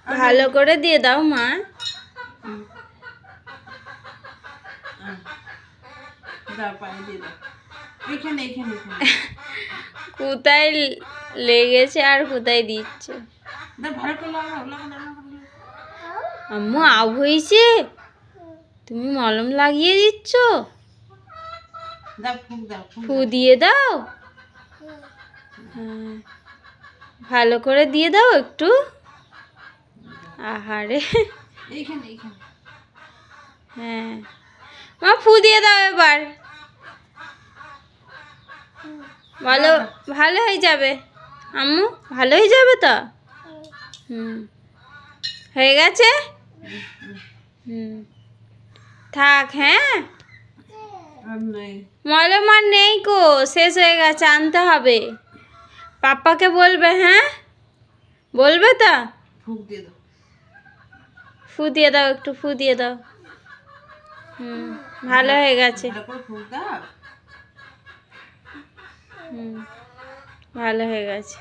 ভালো করে দিয়ে দাও মা। কোথায় লেগেছে আর কোথায় দিচ্ছে? আম্মু আউ হয়েছে, তুমি মলম লাগিয়ে দিচ্ছ? ফু দিয়ে দাও। হ্যাঁ, ভালো করে দিয়ে দাও একটু। আহারে, হ্যাঁ মা ফু দিয়ে দাও এবার। ভালো ভালো হয়ে যাবে আম্মু, ভালো হয়ে যাবে তো। হয়ে গেছে। থাক। হ্যাঁ, মলম আর নেই কো, শেষ হয়ে গেছে, আনতে হবে। পাপ্পাকে বলবে। হ্যাঁ বলবে তো। ফু দিয়ে দাও একটু, ফু দিয়ে দাও। ভালো হয়ে গেছে। ভালো হয়ে গেছে।